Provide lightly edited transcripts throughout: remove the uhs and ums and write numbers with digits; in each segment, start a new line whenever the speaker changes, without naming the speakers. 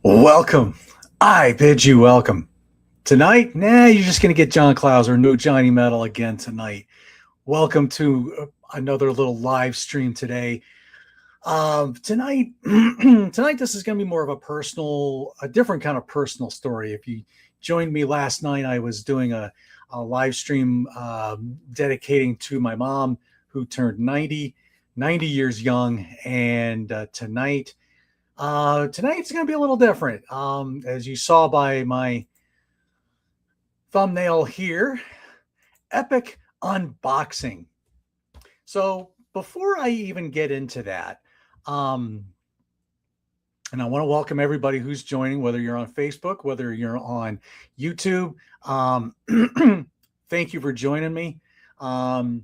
Welcome. I bid you welcome. Tonight, you're just going to get John Clauser, no Johnny Metal again tonight. Welcome to another little live stream today. Tonight, this is going to be more of a different kind of personal story. If you joined me last night, I was doing a live stream dedicating to my mom who turned 90 years young. And tonight's going to be a little different. As you saw by my thumbnail here, epic unboxing. So before I even get into that, and I want to welcome everybody who's joining, whether you're on Facebook, whether you're on YouTube. Thank you for joining me. I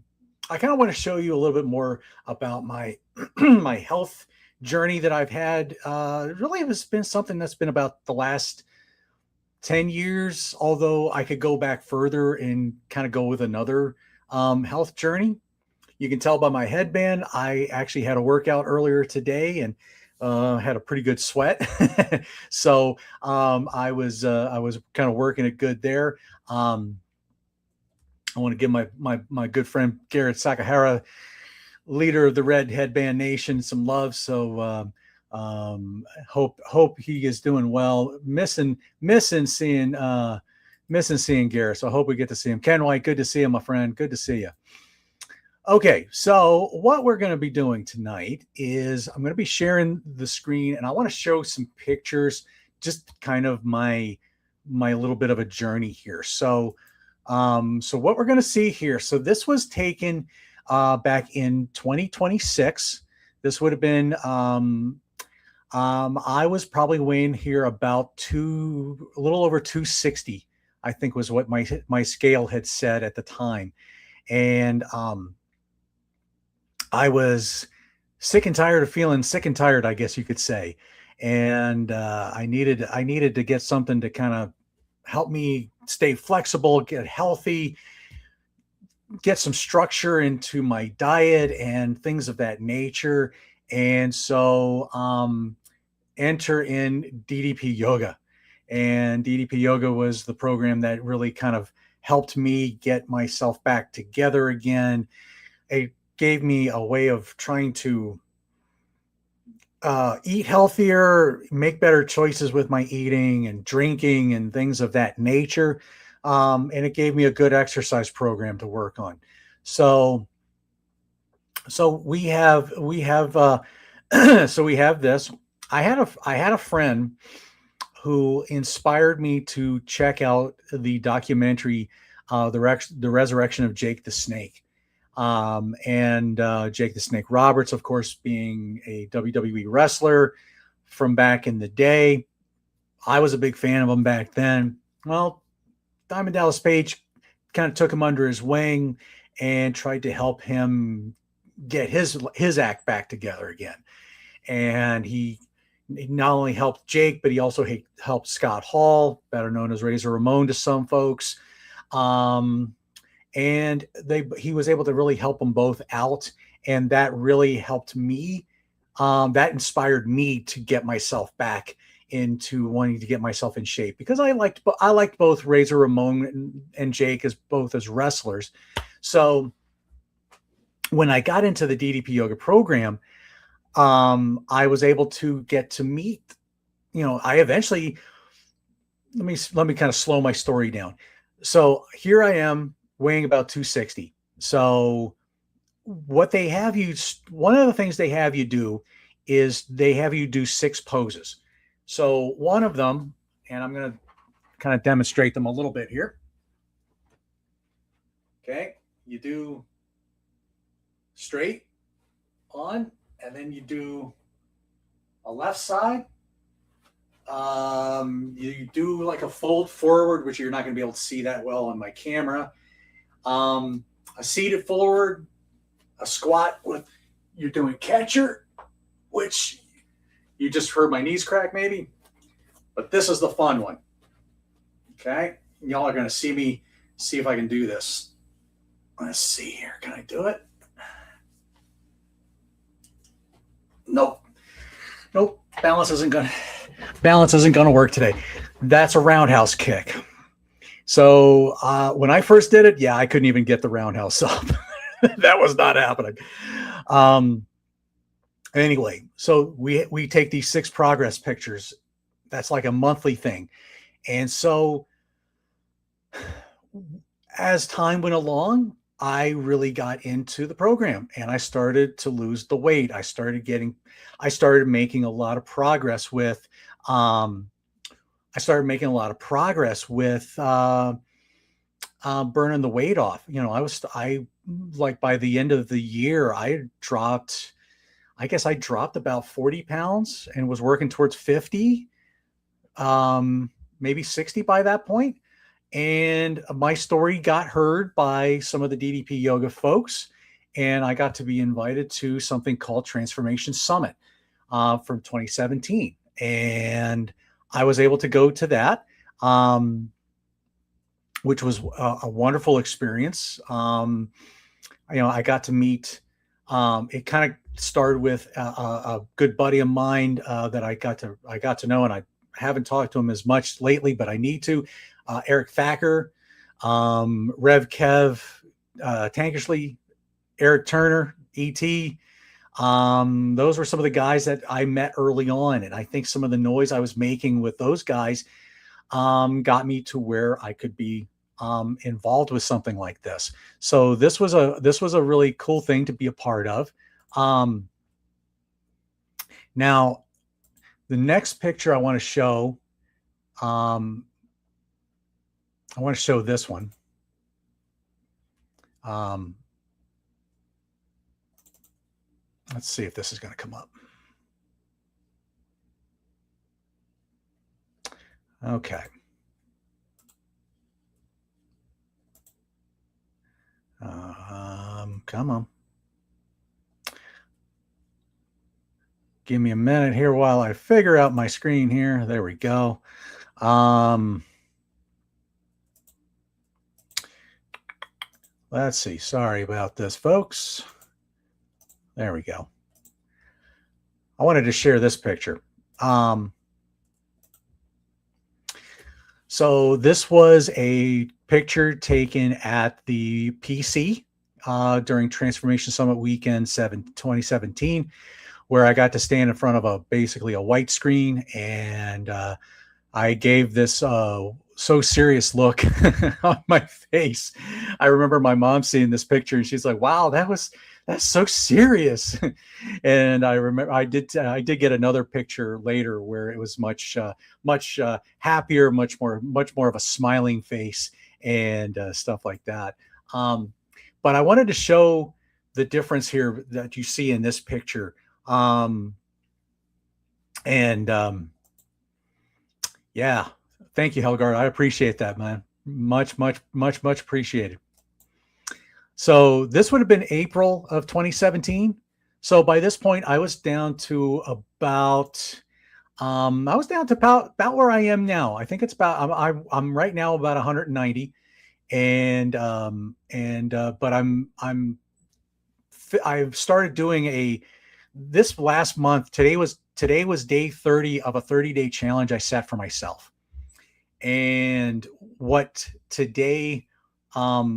kind of want to show you a little bit more about my my health journey that I've had. Really, it's been something that's been about the last 10 years, although I could go back further and kind of go with another health journey. You can tell by my headband, I actually had a workout earlier today and had a pretty good sweat. So I was kind of working it good there. I want to give my good friend Garrett Sakahara, leader of the Red Headband Nation, some love. So hope he is doing well. Missing seeing Garrett. So I hope we get to see him. Ken White, good to see you, my friend. Good to see you. Okay, so what we're going to be doing tonight is I'm going to be sharing the screen, and I want to show some pictures, just kind of my little bit of a journey here. So what we're going to see here. So this was taken back in 2026. This would have been I was probably weighing here about a little over 260, I think was what my scale had said at the time. And I was sick and tired of feeling sick and tired, I guess you could say. And I needed to get something to kind of help me stay flexible, get healthy, get some structure into my diet and things of that nature. And so enter in DDP yoga. And DDP yoga was the program that really kind of helped me get myself back together again. It gave me a way of trying to eat healthier, make better choices with my eating and drinking and things of that nature. And it gave me a good exercise program to work on. So we have so we have this. I had a friend who inspired me to check out the documentary, The Resurrection of Jake the Snake. And Jake the Snake Roberts, of course, being a WWE wrestler from back in the day. I was a big fan of him back then. Well, Diamond Dallas Page kind of took him under his wing and tried to help him get his act back together again. And he not only helped Jake, but he also helped Scott Hall, better known as Razor Ramon to some folks. And he was able to really help them both out. And that really helped me. That inspired me to get myself back into wanting to get myself in shape, because I liked both Razor Ramon and Jake as wrestlers. So when I got into the DDP yoga program, I was able to get to meet, I eventually, let me kind of slow my story down. So here I am weighing about 260. So one of the things they have you do is they have you do 6 poses. So one of them, and I'm going to kind of demonstrate them a little bit here. Okay. You do straight on, and then you do a left side. You do like a fold forward, which you're not going to be able to see that well on my camera. A seated forward, a squat with, you're doing catcher, which you just heard my knees crack maybe, but this is the fun one. Okay. Y'all are going to see if I can do this. Let's see here. Can I do it? Nope. Balance isn't good. balance isn't going to work today. That's a roundhouse kick. So when I first did it, yeah, I couldn't even get the roundhouse up. That was not happening. Anyway, so we take these 6 progress pictures. That's like a monthly thing. And so as time went along, I really got into the program and I started to lose the weight. I started making a lot of progress with, burning the weight off. You know, I like by the end of the year, I guess I dropped about 40 pounds and was working towards 50, maybe 60 by that point. And my story got heard by some of the DDP yoga folks, and I got to be invited to something called Transformation Summit from 2017. And I was able to go to that, which was a wonderful experience. I got to meet, it kind of started with a good buddy of mine that I got to know, and I haven't talked to him as much lately, but I need to. Eric Thacker, Rev Kev, Tankersley, Eric Turner, E.T. Those were some of the guys that I met early on. And I think some of the noise I was making with those guys got me to where I could be involved with something like this. So this was a really cool thing to be a part of. Now, the next picture I want to show, I want to show this one. Let's see if this is going to come up. Okay. Come on. Give me a minute here while I figure out my screen here. There we go. Let's see. Sorry about this, folks. There we go. I wanted to share this picture. So this was a picture taken at the PC during Transformation Summit Weekend 2017, where I got to stand in front of basically a white screen, and I gave this so serious look on my face. I remember my mom seeing this picture and she's like, "Wow, that's so serious." And I remember I did get another picture later where it was much happier, much more of a smiling face and stuff like that. But I wanted to show the difference here that you see in this picture. Yeah, thank you, Helgard. I appreciate that, man. Much appreciated. So this would have been April of 2017. So by this point, I was down to about where I am now. I think it's about, I'm right now about 190, but I've started doing this last month. Today was day 30 of a 30-day challenge I set for myself. And what today, what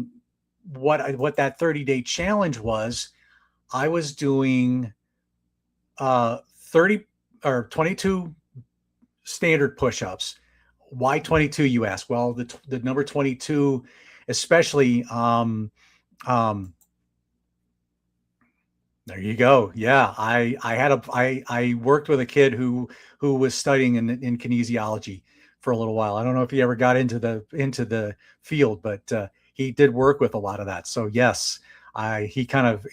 that 30-day challenge was, I was doing 30 or 22 standard push-ups. Why 22, you ask? Well, the number 22, especially, there you go. Yeah, I worked with a kid who was studying in kinesiology for a little while. I don't know if he ever got into the field, but he did work with a lot of that. So yes, he kind of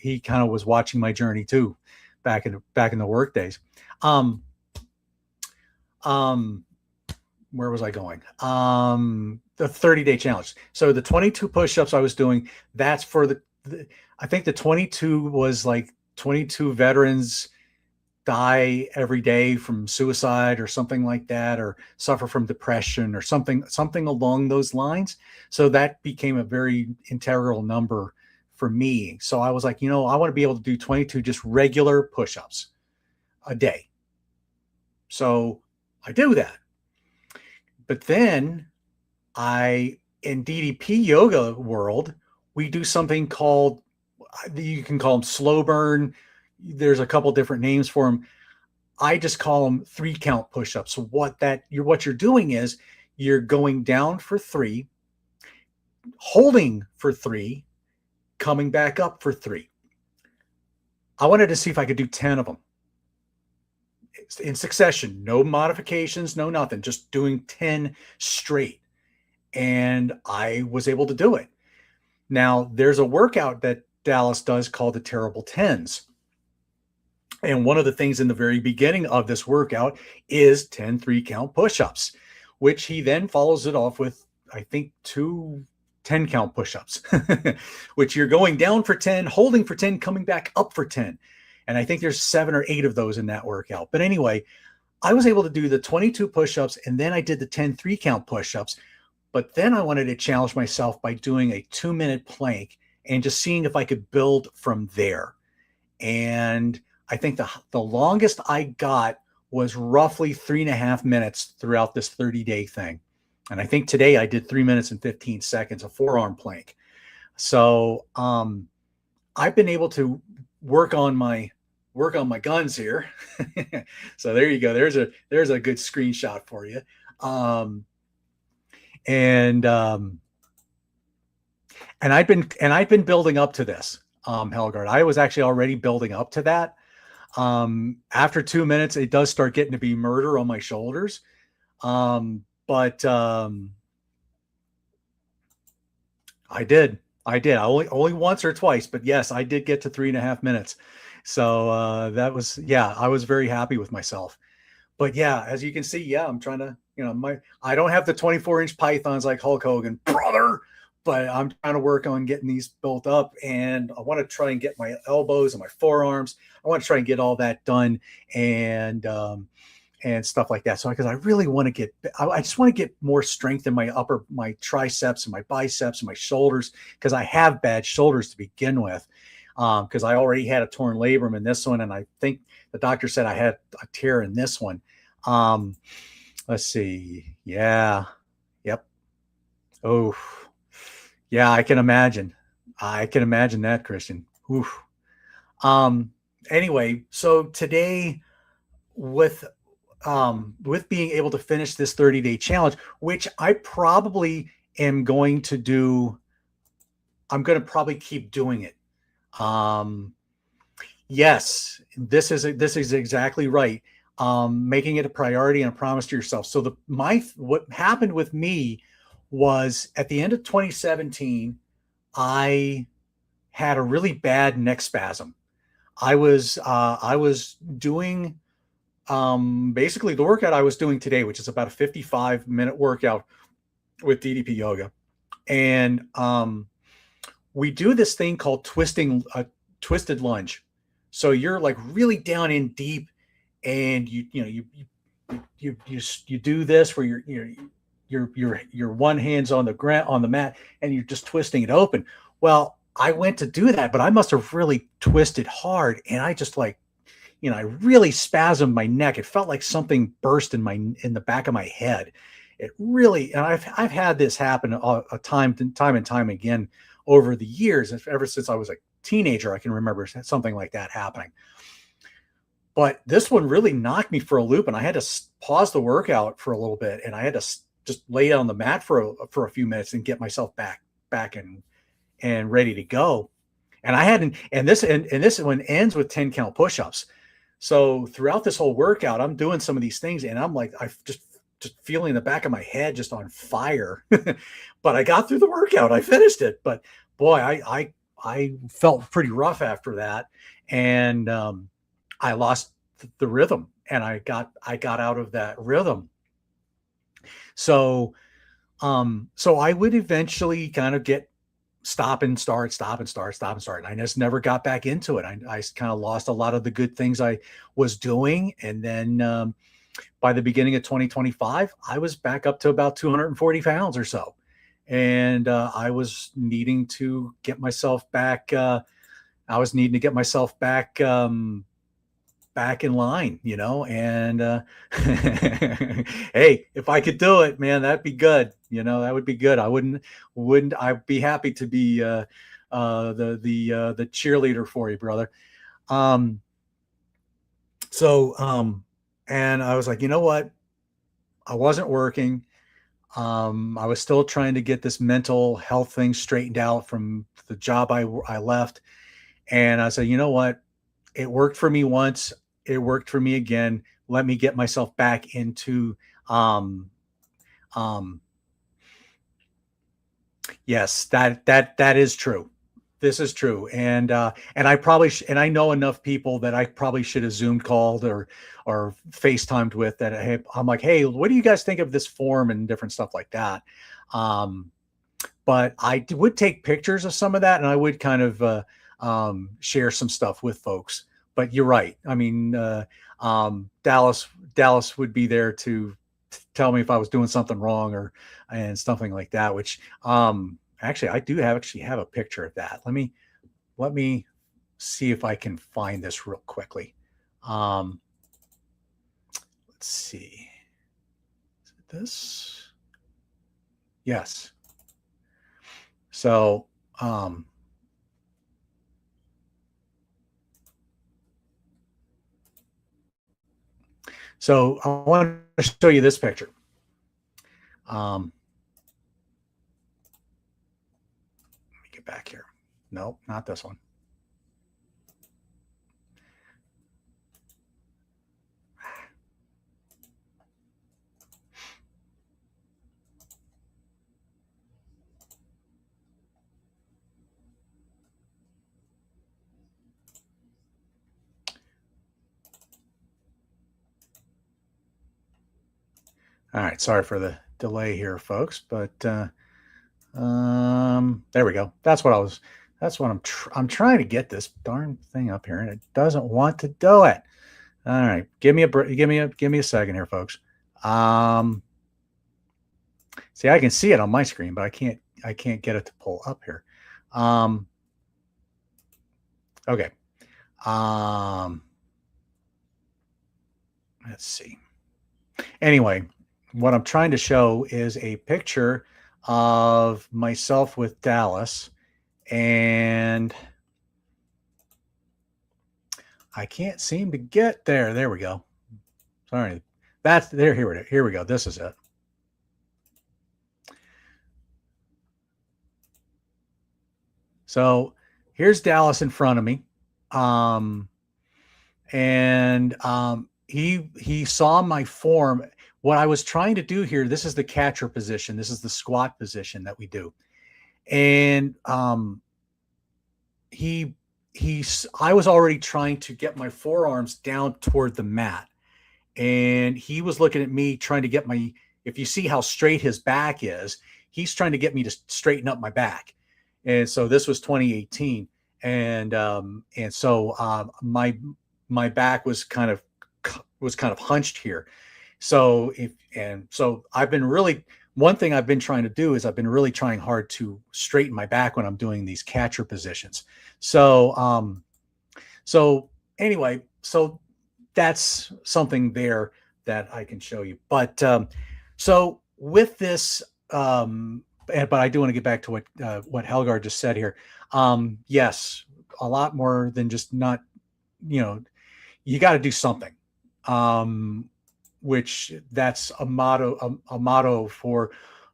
was watching my journey too, back in the work days. Where was I going? The 30-day challenge. So the 22 push-ups I was doing, that's for I think the 22 was like 22 veterans die every day from suicide or something like that, or suffer from depression or something along those lines. So that became a very integral number for me. So I was like, I want to be able to do 22 just regular push-ups a day. So I do that. But then in DDP yoga world, we do something called, you can call them slow burn. There's a couple different names for them. I just call them 3-count push-ups. So what you're doing is you're going down for 3, holding for 3, coming back up for 3. I wanted to see if I could do 10 of them in succession, no modifications, no nothing, just doing 10 straight. And I was able to do it. Now, there's a workout that Dallas does called the Terrible Tens. And one of the things in the very beginning of this workout is 10 3-count push-ups, which he then follows it off with, I think, 2 10-count push-ups, which you're going down for 10, holding for 10, coming back up for 10. And I think there's 7 or 8 of those in that workout. But anyway, I was able to do the 22 push-ups, and then I did the 10 3-count push-ups. But then I wanted to challenge myself by doing a 2-minute plank and just seeing if I could build from there. And I think the longest I got was roughly 3.5 minutes throughout this 30-day thing. And I think today I did 3 minutes and 15 seconds, a forearm plank. So I've been able to work on my guns here. So there you go. There's a good screenshot for you. And I've been building up to this, Helgard. I was actually already building up to that. After 2 minutes, it does start getting to be murder on my shoulders. But I did. I only once or twice, but yes, I did get to 3.5 minutes. So that was, yeah, I was very happy with myself. But yeah, as you can see, yeah, I'm trying to, I don't have the 24-inch pythons like Hulk Hogan, brother, but I'm trying to work on getting these built up, and I want to try and get my elbows and my forearms. I want to try and get all that done and stuff like that. So because I really want to I just want to get more strength in my triceps and my biceps and my shoulders, because I have bad shoulders to begin with. Because I already had a torn labrum in this one, and I think the doctor said I had a tear in this one. Let's see. Yeah. Yep. Oh, yeah, I can imagine. I can imagine that, Christian. Oof. Anyway, so today with being able to finish this 30-day challenge, which I probably am going to do, I'm going to probably keep doing it. Yes, this is exactly right. Making it a priority and a promise to yourself. So what happened with me was at the end of 2017, I had a really bad neck spasm. I was doing basically the workout I was doing today, which is about a 55-minute workout with DDP yoga. And we do this thing called twisted lunge. So you're like really down in deep, and you do this where your one hand's on the ground, on the mat, and you're just twisting it open. Well, I went to do that, but I must have really twisted hard, and I just I really spasmed my neck. It felt like something burst in the back of my head. It really, and I've had this happen a time and time again over the years. Ever since I was a teenager, I can remember something like that happening. But this one really knocked me for a loop, and I had to pause the workout for a little bit, and I had to just lay on the mat for a few minutes and get myself back and ready to go. And I hadn't, and this one ends with 10-count push-ups. So throughout this whole workout, I'm doing some of these things, and I'm like, I just feeling the back of my head just on fire. But I got through the workout. I finished it. But boy, I felt pretty rough after that, and I lost the rhythm, and I got out of that rhythm. So I would eventually kind of get stop and start. And I just never got back into it. I kind of lost a lot of the good things I was doing. And then by the beginning of 2025, I was back up to about 240 pounds or so. And I was needing to get myself back. back in line, and hey, if I could do it, man, that'd be good. That would be good. I'd be happy to be the cheerleader for you, brother. Um, so and I was like, you know what? I wasn't working. I was still trying to get this mental health thing straightened out from the job I left. And I said, you know what? It worked for me once. It worked for me again. Let me get myself back into, um, um, yes, that is true. This is true. And I probably, and I know enough people that I probably should have Zoom called or FaceTimed with that. Hey, I'm like, hey, what do you guys think of this form and different stuff like that? Um, but would take pictures of some of that, and I would kind of share some stuff with folks. But you're right. I mean, Dallas would be there to tell me if I was doing something wrong and something like that. Which actually, I do have a picture of that. Let me see if I can find this real quickly. Let's see. Is it this? Yes. So, so I want to show you this picture. Let me get back here. No, not this one. All right, sorry for the delay here, folks, but there we go. That's what I'm trying to get this darn thing up here, and it doesn't want to do it. All right, give me a second here, folks. See, I can see it on my screen, but I can't get it to pull up here. Okay. Let's see. Anyway, what I'm trying to show is a picture of myself with Dallas, and I can't seem to get there. There we go. Sorry. That's there. Here we go. This is it. So here's Dallas in front of me. He saw my form. What I was trying to do here, this is the catcher position. This is the squat position that we do. And I was already trying to get my forearms down toward the mat. And he was looking at me trying to get if you see how straight his back is, he's trying to get me to straighten up my back. And so this was 2018. And so my back was kind of hunched here. So one thing I've been trying to do is I've been really trying hard to straighten my back when I'm doing these catcher positions. So anyway, so that's something there that I can show you. But so with this, but I do want to get back to what Helgar just said here. Yes, a lot more than just not, you got to do something. Which that's a motto for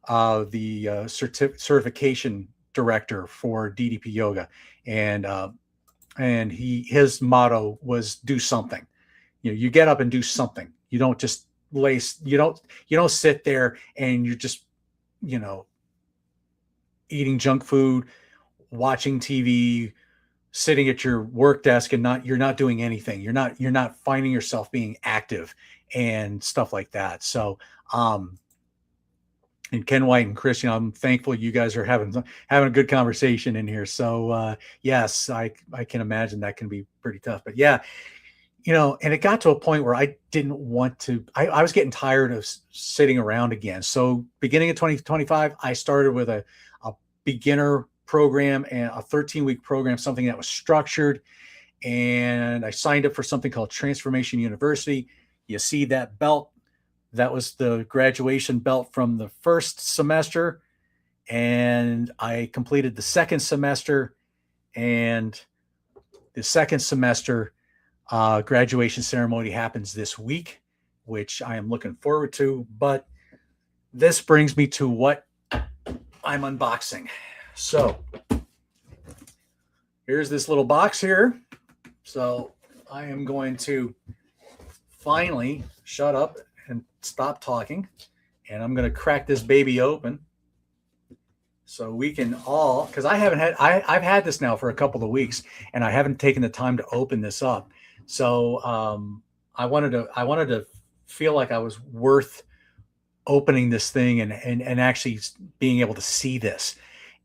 the certification director for DDP Yoga, and his motto was do something. You get up and do something. You don't just you don't sit there and you're just eating junk food, watching TV, sitting at your work desk, and you're not doing anything. You're not finding yourself being active and stuff like that. So and Ken White and Chris, I'm thankful you guys are having a good conversation in here. So yes, I can imagine that can be pretty tough. But yeah, and it got to a point where I didn't want to. I was getting tired of sitting around again. So beginning of 2025, I started with a beginner program and a 13-week program, something that was structured. and I signed up for something called Transformation University. You see that belt? That was the graduation belt from the first semester. And I completed the second semester, and the second semester graduation ceremony happens this week, which I am looking forward to. But this brings me to what I'm unboxing. So here's this little box here. So I am going to finally shut up and stop talking, and I'm going to crack this baby open so we can all, because I've had this now for a couple of weeks, and I haven't taken the time to open this up. So I wanted to feel like I was worth opening this thing and actually being able to see this.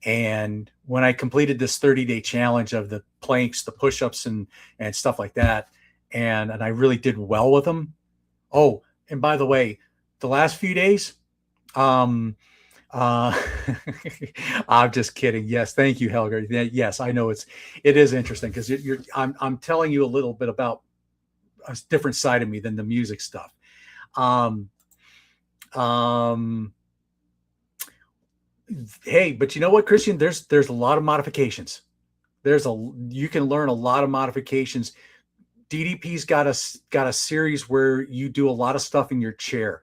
And when I completed this 30-day challenge of the planks, the push-ups and stuff like that, and I really did well with them. Oh, and by the way, the last few days, I'm just kidding. Yes, thank you, Helga. Yes, I know it is interesting because I'm telling you a little bit about a different side of me than the music stuff. Hey, but you know what, Christian? There's a lot of modifications. You can learn a lot of modifications. DDP's got a series where you do a lot of stuff in your chair.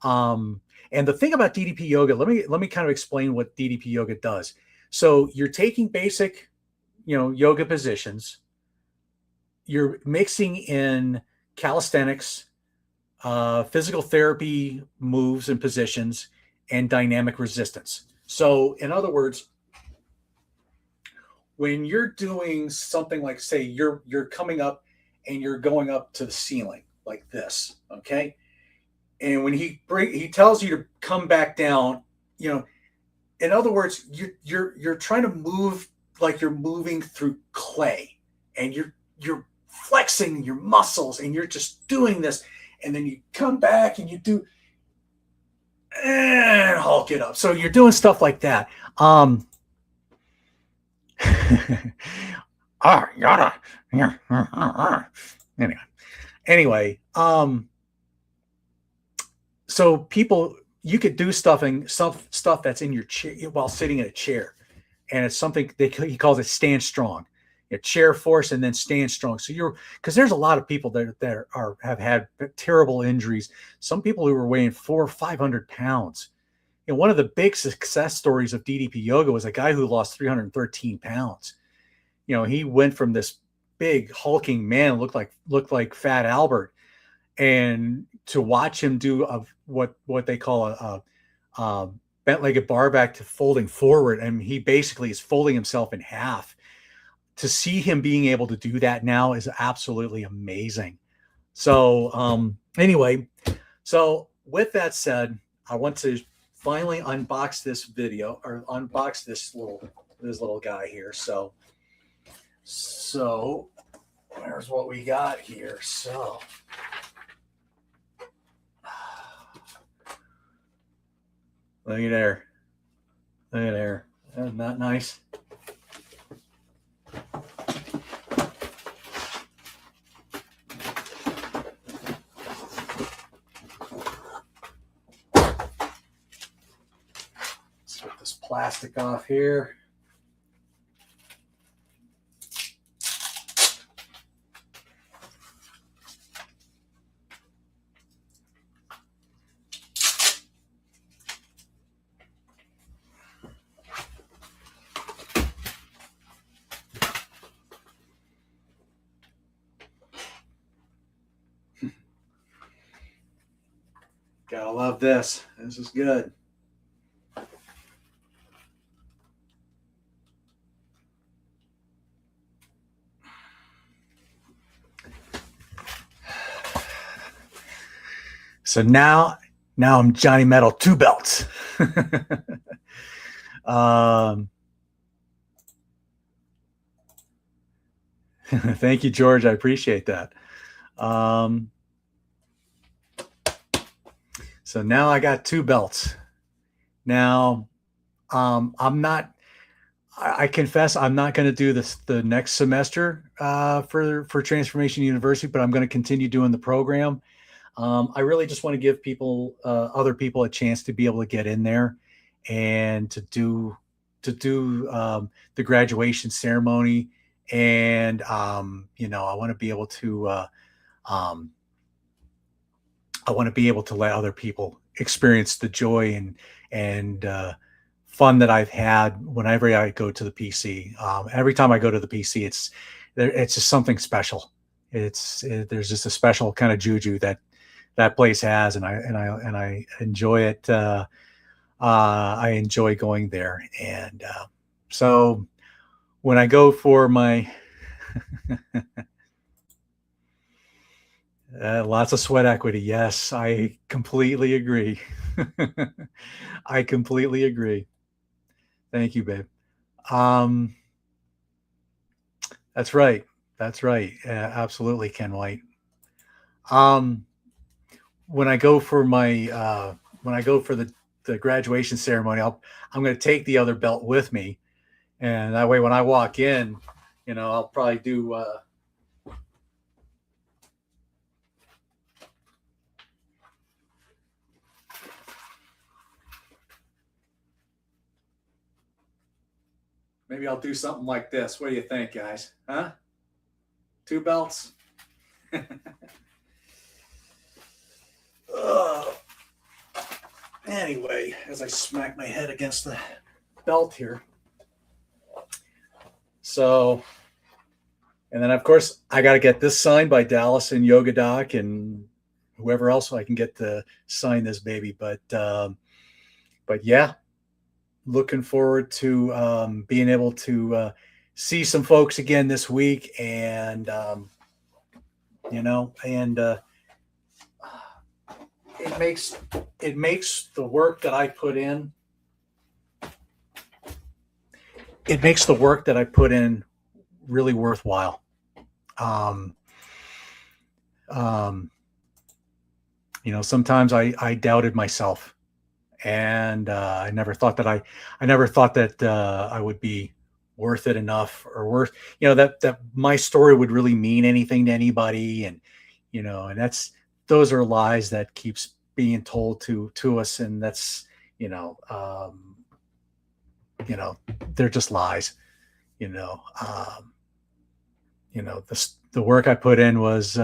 And the thing about DDP yoga, let me kind of explain what DDP yoga does. So you're taking basic, yoga positions. You're mixing in calisthenics, physical therapy moves and positions, and dynamic resistance. So in other words, when you're doing something like, say, you're coming up and you're going up to the ceiling like this, okay? And when he tells you to come back down, in other words, you're trying to move like you're moving through clay, and you're flexing your muscles, and you're just doing this, and then you come back and you do and hulk it up. So you're doing stuff like that. Anyway, so people, you could do stuff that's in your chair while sitting in a chair, and it's something he calls it stand strong, chair force, and then stand strong. So because there's a lot of people that have had terrible injuries. Some people who were weighing 400 or 500 pounds. One of the big success stories of DDP yoga was a guy who lost 313 pounds. He went from this big hulking man, looked like Fat Albert, and to watch him do what they call a bent-legged bar back to folding forward, and he basically is folding himself in half. To see him being able to do that now is absolutely amazing. So anyway, so with that said, I want to finally unbox this video, or unbox this little guy here. So there's what we got here. So look at there. Isn't that nice? Let's get this plastic off here. Gotta love this. This is good. So now I'm Johnny Metal 2 belts. Thank you, George. I appreciate that. So now I got 2 belts. Now, I'm not I confess I'm not going to do this the next semester for Transformation University, but I'm going to continue doing the program. I really just want to give people, other people, a chance to be able to get in there and to do the graduation ceremony, and I want to be able to um, I want to be able to let other people experience the joy and fun that I've had whenever I go to the PC. Every time I go to the PC, it's just something special. There's just a special kind of juju that place has, and I enjoy it. I enjoy going there, and so when I go for my lots of sweat equity, yes, I completely agree. I completely agree. Thank you, babe. Um, that's right. That's right. Absolutely, Ken White. Um, when I go for my when I go for the graduation ceremony, I'm going to take the other belt with me, and that way when I walk in, I'll probably do. Maybe I'll do something like this. What do you think, guys? Huh? Two belts. Anyway, as I smack my head against the belt here. So, and then of course I got to get this signed by Dallas and Yoga Doc and whoever else I can get to sign this baby. But yeah, looking forward to being able to see some folks again this week, and and it makes the work that I put in. It makes the work that I put in really worthwhile. Um, um, Sometimes I doubted myself, and I never thought that I would be worth it enough, or worth, that my story would really mean anything to anybody, and those are lies that keeps being told to us, and that's you know um, they're just lies. You know, um, the work I put in was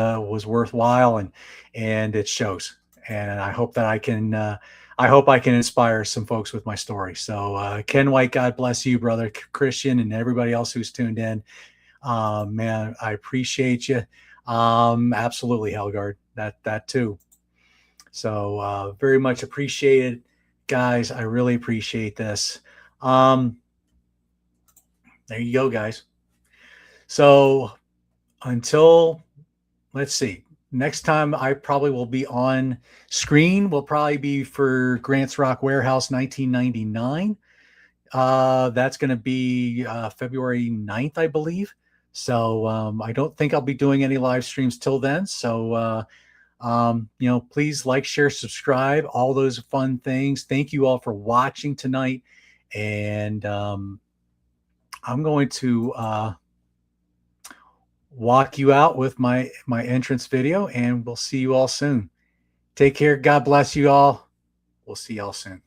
worthwhile, and it shows. And I hope I can inspire some folks with my story. So Ken White, God bless you, brother Christian, and everybody else who's tuned in. Man, I appreciate you. Absolutely, Helgard, that too. So very much appreciated, guys. I really appreciate this. Um, there you go, guys. So until, let's see, next time I probably will be on screen will probably be for Grant's Rock Warehouse 1999. That's going to be February 9th, I believe. So I don't think I'll be doing any live streams till then. So please like, share, subscribe, all those fun things. Thank you all for watching tonight, and I'm going to walk you out with my entrance video, and we'll see you all soon. Take care. God bless you all. We'll see y'all soon.